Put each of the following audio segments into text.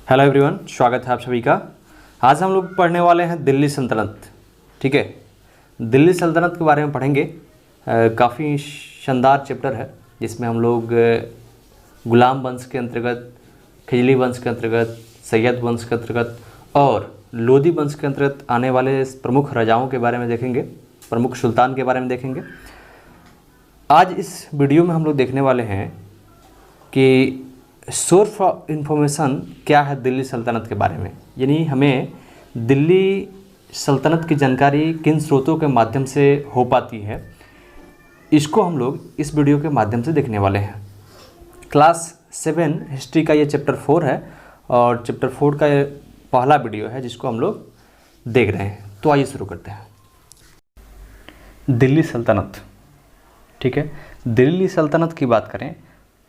Hello everyone, स्वागत है आप सभी का। आज हम लोग पढ़ने वाले हैं दिल्ली सल्तनत। ठीक है, दिल्ली सल्तनत के बारे में पढ़ेंगे। काफ़ी शानदार चैप्टर है जिसमें हम लोग गुलाम वंश के अंतर्गत, खिजली वंश के अंतर्गत, सैयद वंश के अंतर्गत और लोदी वंश के अंतर्गत आने वाले प्रमुख राजाओं के बारे में देखेंगे, प्रमुख सुल्तान के बारे में देखेंगे। आज इस वीडियो में हम लोग देखने वाले हैं कि सोर्स ऑफ इंफॉर्मेशन क्या है दिल्ली सल्तनत के बारे में, यानी हमें दिल्ली सल्तनत की जानकारी किन स्रोतों के माध्यम से हो पाती है, इसको हम लोग इस वीडियो के माध्यम से देखने वाले हैं। क्लास 7 हिस्ट्री का ये चैप्टर 4 है और चैप्टर 4 का ये पहला वीडियो है जिसको हम लोग देख रहे हैं। तो आइए शुरू करते हैं। दिल्ली सल्तनत, ठीक है, दिल्ली सल्तनत की बात करें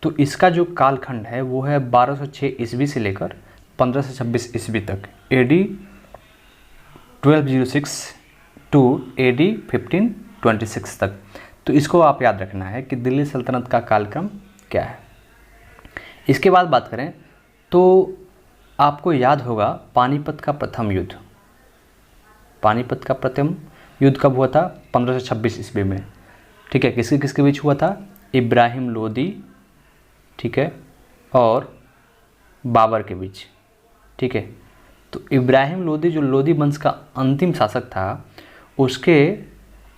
तो इसका जो कालखंड है वो है 1206 ईस्वी से लेकर 1526 ईस्वी तक, AD 1206 टू AD 1526 तक। तो इसको आप याद रखना है कि दिल्ली सल्तनत का कालक्रम क्या है। इसके बाद बात करें तो आपको याद होगा पानीपत का प्रथम युद्ध। पानीपत का प्रथम युद्ध कब हुआ था? 1526 ईस्वी में। ठीक है, किसके किसके बीच हुआ था? इब्राहिम लोदी, ठीक है, और बाबर के बीच। ठीक है, तो इब्राहिम लोदी जो लोदी वंश का अंतिम शासक था, उसके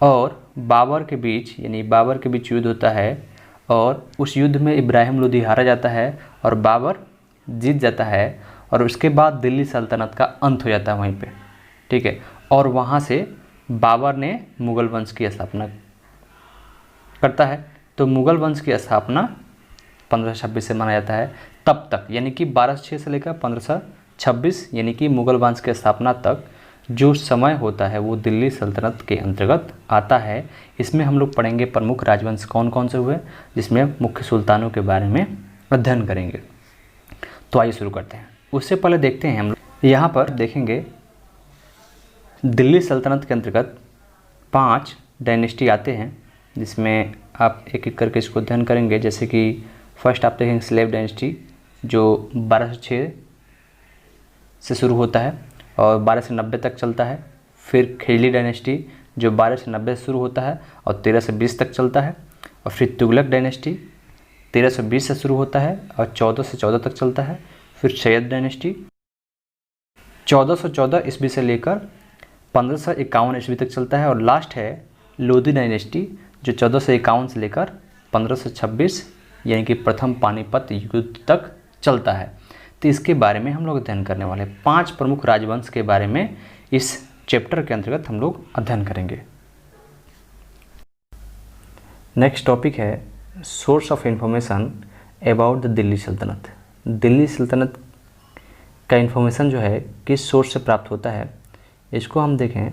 और बाबर के बीच, यानी बाबर के बीच युद्ध होता है और उस युद्ध में इब्राहिम लोदी हारा जाता है और बाबर जीत जाता है और उसके बाद दिल्ली सल्तनत का अंत हो जाता है वहीं पे। ठीक है, और वहाँ से बाबर ने मुग़ल वंश की स्थापना करता है। तो मुग़ल वंश की स्थापना 1526 से माना जाता है। तब तक यानी कि 1206 से लेकर 1526 यानी कि मुग़ल वंश की स्थापना तक जो समय होता है वो दिल्ली सल्तनत के अंतर्गत आता है। इसमें हम लोग पढ़ेंगे प्रमुख राजवंश कौन कौन से हुए, जिसमें मुख्य सुल्तानों के बारे में अध्ययन करेंगे। तो आइए शुरू करते हैं। उससे पहले देखते हैं हम लोग यहाँ पर देखेंगे दिल्ली सल्तनत के अंतर्गत 5 डायनेस्टी आते हैं, जिसमें आप एक एक करके इसको अध्ययन करेंगे। जैसे कि फर्स्ट आप देखेंगे स्लेव डायनेस्टी जो 1206 से शुरू होता है और 12 से 90 तक चलता है। फिर खिजली डायनेस्टी जो 12 से 90 से शुरू होता है और 13 से 20 तक चलता है। और फिर तुगलक डायनेस्टी 1320 से शुरू होता है और 14 से 14 तक चलता है। फिर सैयद डायनेस्टी 1414 ईस्वी से लेकर 1551 ईस्वी तक चलता है। और लास्ट है लोदी डायनेस्टी जो 1451 से लेकर 1526 यानी कि प्रथम पानीपत युद्ध तक चलता है। तो इसके बारे में हम लोग अध्ययन करने वाले हैं। 5 प्रमुख राजवंश के बारे में इस चैप्टर के अंतर्गत हम लोग अध्ययन करेंगे। नेक्स्ट टॉपिक है source of information about the Delhi सल्तनत। दिल्ली सल्तनत का इन्फॉर्मेशन जो है किस सोर्स से प्राप्त होता है, इसको हम देखें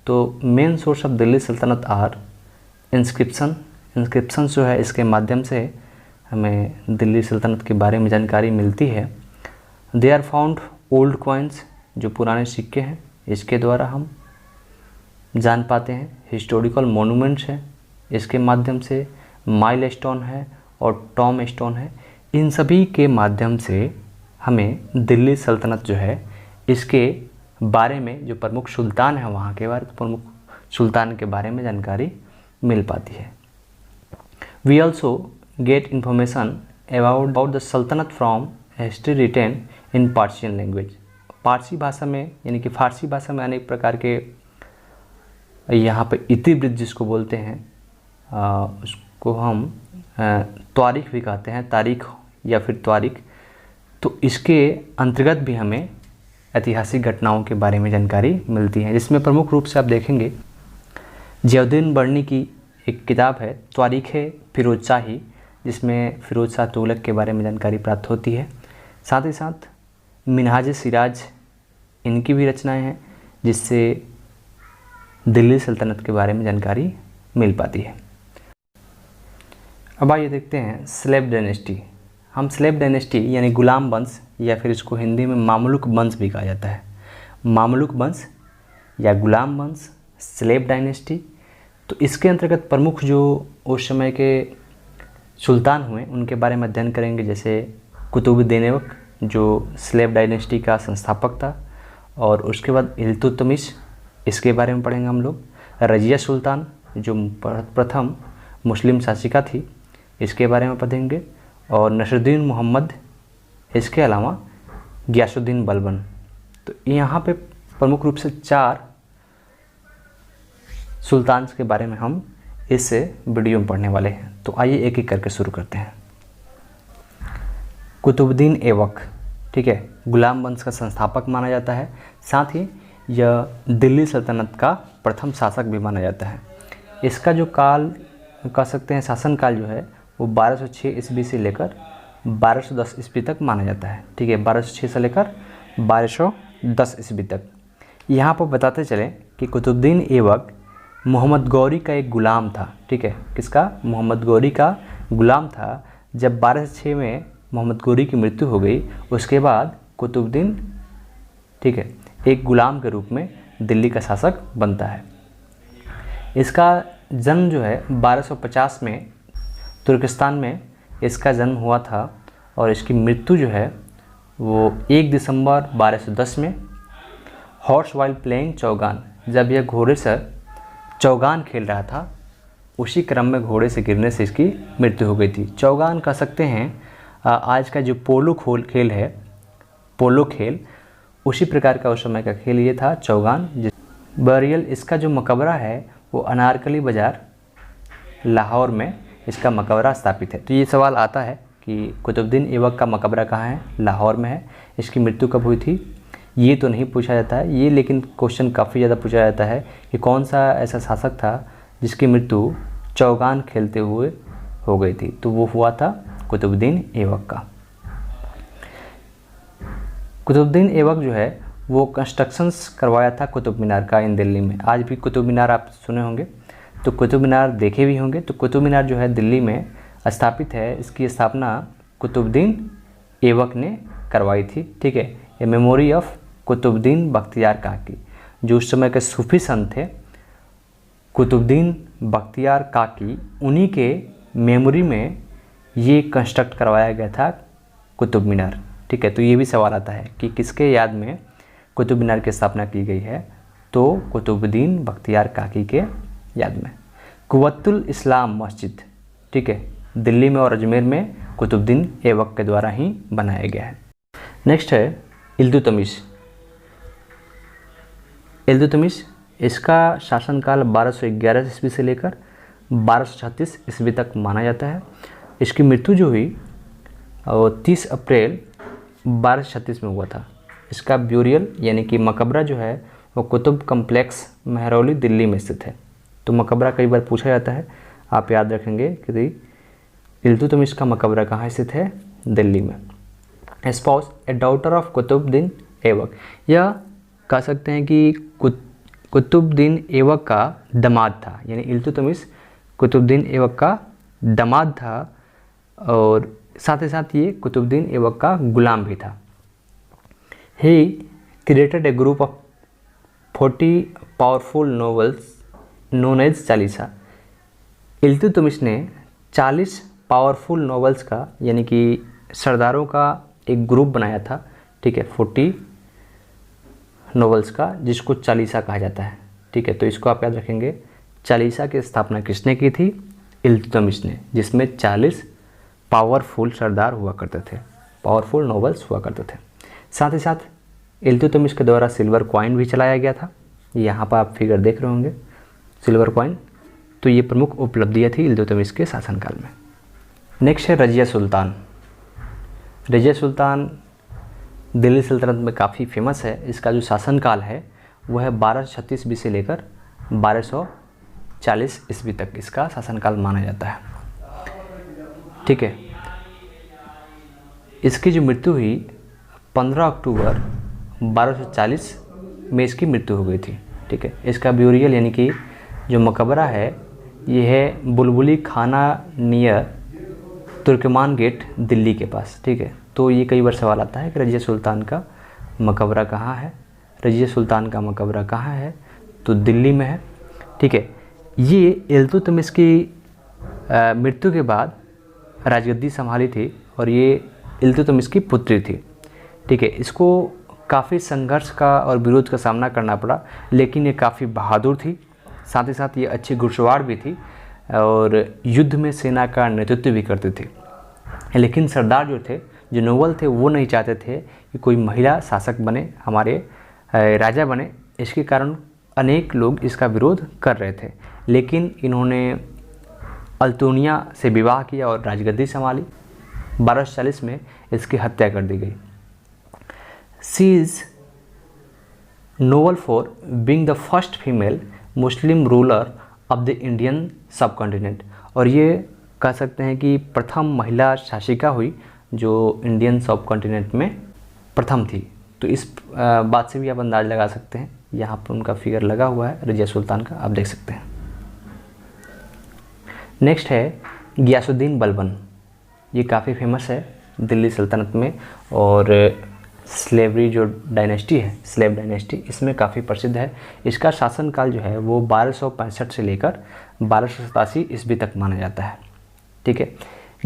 तो मेन सोर्स ऑफ दिल्ली सल्तनत आर इंस्क्रिप्शन जो है, इसके माध्यम से हमें दिल्ली सल्तनत के बारे में जानकारी मिलती है। They are found old coins जो पुराने सिक्के हैं, इसके द्वारा हम जान पाते हैं। हिस्टोरिकल मोनूमेंट्स है, इसके माध्यम से माइल स्टोन है और टॉम स्टोन है। इन सभी के माध्यम से हमें दिल्ली सल्तनत जो है इसके बारे में, जो प्रमुख सुल्तान है वहाँ के बारे में, प्रमुख सुल्तान के बारे में जानकारी मिल पाती है। We also get information about the sultanate from history written in Persian language। Parsi भाषा में यानी कि फारसी भाषा में अनेक प्रकार के यहाँ पे इतिवृत्त जिसको बोलते हैं, उसको हम तारीख भी कहते हैं, तारीख या फिर तारीख। तो इसके अंतर्गत भी हमें ऐतिहासिक घटनाओं के बारे में जानकारी मिलती है, जिसमें प्रमुख रूप से आप देखेंगे जियाउद्दीन बर्नी की एक किताब है तारीख फिरोज शाही, जिसमें फिरोज शाह तुगलक के बारे में जानकारी प्राप्त होती है। साथ ही साथ मिनहाज सिराज, इनकी भी रचनाएं हैं जिससे दिल्ली सल्तनत के बारे में जानकारी मिल पाती है। अब आइए देखते हैं स्लेव डायनेस्टी। हम स्लेव डायनेस्टी यानी गुलाम वंश या फिर इसको हिंदी में मामलुक वंश भी कहा जाता है। मामलुक वंश या गुलाम वंश, स्लेव डायनेस्टी। तो इसके अंतर्गत प्रमुख जो उस समय के सुल्तान हुए उनके बारे में अध्ययन करेंगे, जैसे कुतुबुद्दीन ऐबक जो स्लेव डायनेस्टी का संस्थापक था, और उसके बाद इल्तुतमिश, इसके बारे में पढ़ेंगे हम लोग। रजिया सुल्तान जो प्रथम मुस्लिम शासिका थी, इसके बारे में पढ़ेंगे। और नसरुद्दीन मोहम्मद, इसके अलावा गियासुद्दीन बलबन। तो यहाँ पे प्रमुख रूप से 4 सुल्तान के बारे में हम इस वीडियो में पढ़ने वाले हैं। तो आइए एक एक करके शुरू करते हैं। कुतुबुद्दीन ऐबक, ठीक है, गुलाम वंश का संस्थापक माना जाता है, साथ ही यह दिल्ली सल्तनत का प्रथम शासक भी माना जाता है। इसका जो काल कह सकते हैं, शासनकाल जो है वो 1206 ईस्वी से लेकर 1210 ईस्वी तक माना जाता है, ठीक है, 1206 से लेकर 1210 ईस्वी तक। यहाँ पर बताते चलें कि कुतुबुद्दीन ऐबक मोहम्मद गौरी का एक गुलाम था, ठीक है, किसका? मोहम्मद गौरी का गुलाम था। जब 1206 में मोहम्मद गौरी की मृत्यु हो गई, उसके बाद कुतुबुद्दीन, ठीक है, एक गुलाम के रूप में दिल्ली का शासक बनता है। इसका जन्म जो है 1250 में तुर्किस्तान में इसका जन्म हुआ था, और इसकी मृत्यु जो है वो 1 दिसंबर 1210 में हॉर्स वाइल प्लेइंग चौगान, जब यह घोड़े से चौगान खेल रहा था, उसी क्रम में घोड़े से गिरने से इसकी मृत्यु हो गई थी। चौगान कह सकते हैं आज का जो पोलो खेल है, पोलो खेल, उसी प्रकार का उस समय का खेल ये था, चौगान। बरियल, इसका जो मकबरा है वो अनारकली बाज़ार लाहौर में इसका मकबरा स्थापित है। तो ये सवाल आता है कि कुतुबुद्दीन ऐबक का मकबरा कहाँ है? लाहौर में है। इसकी मृत्यु कब हुई थी? ये तो नहीं पूछा जाता है ये, लेकिन क्वेश्चन काफ़ी ज़्यादा पूछा जाता है कि कौन सा ऐसा शासक था जिसकी मृत्यु चौगान खेलते हुए हो गई थी। तो वो हुआ था कुतुबुद्दीन ऐबक का। कुतुबुद्दीन ऐबक जो है वो कंस्ट्रक्शंस करवाया था कुतुब मीनार का इन दिल्ली में। आज भी कुतुब मीनार आप सुने होंगे, तो कुतुब मीनार देखे भी होंगे। तो कुतुब मीनार जो है दिल्ली में स्थापित है, इसकी स्थापना कुतुबुद्दीन ऐबक ने करवाई थी, ठीक है। ये मेमोरी ऑफ कुतुबुद्दीन बख्तियार काकी, जो उस समय के सूफी संत थे कुतुबुद्दीन बख्तियार काकी, उन्हीं के मेमोरी में ये कंस्ट्रक्ट करवाया गया था कुतुब मीनार, ठीक है। तो ये भी सवाल आता है कि किसके याद में कुतुब मीनार की स्थापना की गई है? तो कुतुबुद्दीन बख्तियार काकी के याद में। कुव्वतुल इस्लाम मस्जिद, ठीक है, दिल्ली में और अजमेर में कुतुबुद्दीन ऐबक के द्वारा ही बनाया गया है। नेक्स्ट है इल्तुतमिश। इल्तुतमिश, इसका शासनकाल 1211 ईस्वी से लेकर 1236 ईस्वी तक माना जाता है। इसकी मृत्यु जो हुई वो 30 अप्रैल 1236 में हुआ था। इसका ब्यूरियल यानी कि मकबरा जो है वो कुतुब कम्प्लेक्स महरौली दिल्ली में स्थित है। तो मकबरा कई बार पूछा जाता है, आप याद रखेंगे कि इल्तुतमिश का मकबरा कहाँ स्थित है? दिल्ली में। Spouse a daughter of Qutbuddin Aibak, यह कह सकते हैं कि कुतुबुद्दीन ऐबक का दामाद था, यानी इल्तुतमिश कुतुबुद्दीन ऐबक का दामाद था, और साथ ही साथ ये कुतुबुद्दीन ऐबक का गुलाम भी था। He created a group of 40 powerful nobles known as Chalisa. Iltutmish ने 40 पावरफुल नॉवेल्स का, यानी कि सरदारों का एक ग्रुप बनाया था, ठीक है, 40 नॉवेल्स का, जिसको चालीसा कहा जाता है, ठीक है। तो इसको आप याद रखेंगे। चालीसा की स्थापना किसने की थी? इल्तुतमिश ने, जिसमें 40 पावरफुल सरदार हुआ करते थे, पावरफुल नॉवेल्स हुआ करते थे। साथ ही साथ इल्तुतमिश के द्वारा सिल्वर कॉइन भी चलाया गया था। यहाँ पर आप फिगर देख रहे होंगे, सिल्वर कॉइन। तो ये प्रमुख उपलब्धियाँ थी इल्तुतमिश के शासनकाल में। नेक्स्ट है रजिया सुल्तान। रजिया सुल्तान दिल्ली सल्तनत में काफ़ी फेमस है। इसका जो शासनकाल है वह है 1236 ईस्वी से लेकर 1240 ईस्वी तक इसका शासनकाल माना जाता है, ठीक है। इसकी जो मृत्यु हुई 15 अक्टूबर 1240 में इसकी मृत्यु हो गई थी, ठीक है। इसका ब्यूरियल यानी कि जो मकबरा है ये है बुलबुली खाना नियर तुर्कमान गेट दिल्ली के पास, ठीक है। तो ये कई बार सवाल आता है कि रजिया सुल्तान का मकबरा कहाँ है? रजिया सुल्तान का मकबरा कहाँ है? तो दिल्ली में है, ठीक है। ये इल्तुतमिश की मृत्यु के बाद राजगद्दी संभाली थी, और ये इल्तुतमिश की पुत्री थी। ठीक है। इसको काफ़ी संघर्ष का और विरोध का सामना करना पड़ा, लेकिन ये काफ़ी बहादुर थी, साथ ही साथ ये अच्छी घुड़सवार भी थी और युद्ध में सेना का नेतृत्व भी करते थे। लेकिन सरदार जो थे, जो नोबल थे, वो नहीं चाहते थे कि कोई महिला शासक बने, हमारे राजा बने। इसके कारण अनेक लोग इसका विरोध कर रहे थे, लेकिन इन्होंने अल्तोनिया से विवाह किया और राजगद्दी संभाली। 1240 में इसकी हत्या कर दी गई। She is noble for being the first female Muslim ruler of the Indian subcontinent, और ये कह सकते हैं कि प्रथम महिला शासिका हुई जो इंडियन सब कॉन्टिनेंट में प्रथम थी। तो इस बात से भी आप अंदाज़ लगा सकते हैं। यहाँ पर उनका फिगर लगा हुआ है रज़िया सुल्तान का, आप देख सकते हैं। नेक्स्ट है गियासुद्दीन बलबन। ये काफ़ी फेमस है दिल्ली सल्तनत में, और स्लेवरी जो डायनेस्टी है, स्लेव डायनेस्टी, इसमें काफ़ी प्रसिद्ध है। इसका शासनकाल जो है वो 1265 से लेकर 1287 ईस्वी तक माना जाता है। ठीक है।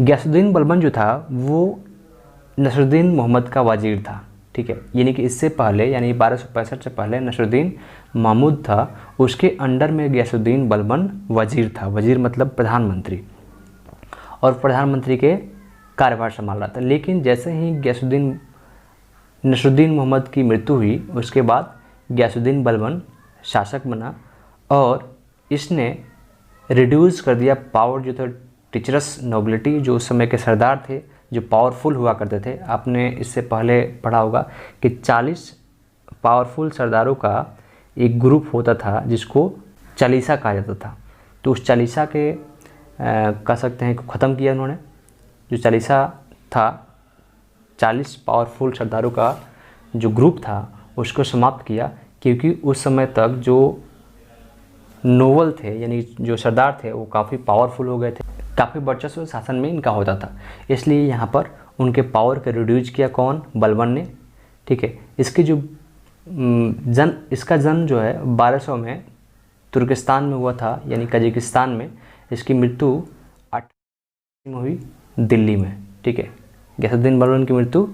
गियासुद्दीन बलबन जो था वो नसरुद्दीन मोहम्मद का वजीर था। ठीक है, यानी कि इससे पहले, यानी 1265 से पहले नसरुद्दीन महमूद था, उसके अंडर में गियासुद्दीन बलबन वजीर था। वजीर मतलब प्रधानमंत्री, और प्रधानमंत्री के कार्यभार संभाल रहा था। लेकिन जैसे ही नसरुद्दीन मोहम्मद की मृत्यु हुई, उसके बाद गियासुद्दीन बलबन शासक बना और इसने रिड्यूस कर दिया पावर जो था टीचरस नोबिलिटी, जो उस समय के सरदार थे, जो पावरफुल हुआ करते थे। आपने इससे पहले पढ़ा होगा कि 40 पावरफुल सरदारों का एक ग्रुप होता था जिसको चालीसा कहा जाता था। तो उस चालीसा के कह सकते हैं कि ख़त्म किया उन्होंने। जो चालीसा था, 40 पावरफुल सरदारों का जो ग्रुप था उसको समाप्त किया, क्योंकि उस समय तक जो नोबल थे, यानी जो सरदार थे, वो काफ़ी पावरफुल हो गए थे, काफ़ी वर्चस्व शासन में इनका होता था। इसलिए यहाँ पर उनके पावर को रिड्यूस किया कौन? बलबन ने। ठीक है। इसकी जो इसका जन्म जो है 1200 में तुर्किस्तान में हुआ था, यानी कजाकिस्तान में। इसकी मृत्यु 8 में हुई दिल्ली में। ठीक है। गियासुद्दीन बलबन की मृत्यु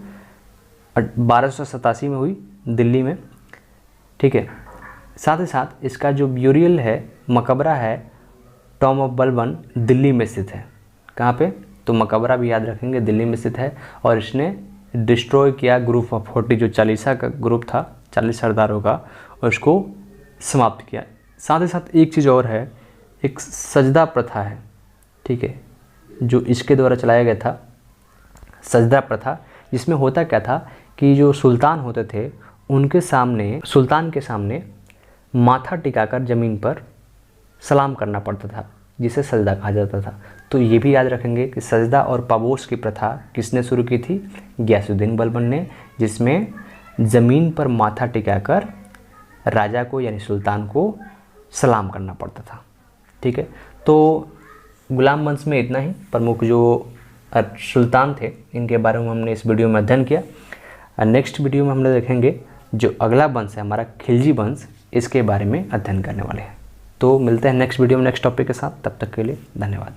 1287 में हुई दिल्ली में। ठीक है। साथ ही साथ इसका जो ब्यूरियल है, मकबरा है, टॉम ऑफ बलबन, दिल्ली में स्थित है। कहाँ पे? तो मकबरा भी याद रखेंगे, दिल्ली में स्थित है। और इसने डिस्ट्रॉय किया ग्रुप ऑफ 40, जो चालीसा का ग्रुप था, 40 सरदारों का, और उसको समाप्त किया। साथ ही साथ एक चीज़ और है, एक सजदा प्रथा है। ठीक है, जो इसके द्वारा चलाया गया था, सजदा प्रथा, जिसमें होता क्या था कि जो सुल्तान होते थे उनके सामने, सुल्तान के सामने माथा टिकाकर ज़मीन पर सलाम करना पड़ता था, जिसे सजदा कहा जाता था। तो ये भी याद रखेंगे कि सजदा और पाबोस की प्रथा किसने शुरू की थी? गियासुद्दीन बलबन ने, जिसमें ज़मीन पर माथा टिकाकर राजा को, यानी सुल्तान को सलाम करना पड़ता था। ठीक है। तो गुलाम वंश में इतना ही प्रमुख जो सुल्तान थे, इनके बारे में हमने इस वीडियो में अध्ययन किया। नेक्स्ट वीडियो में हम लोग देखेंगे जो अगला वंश है हमारा, खिलजी वंश, इसके बारे में अध्ययन करने वाले हैं। तो मिलते हैं नेक्स्ट वीडियो में नेक्स्ट टॉपिक के साथ। तब तक के लिए धन्यवाद।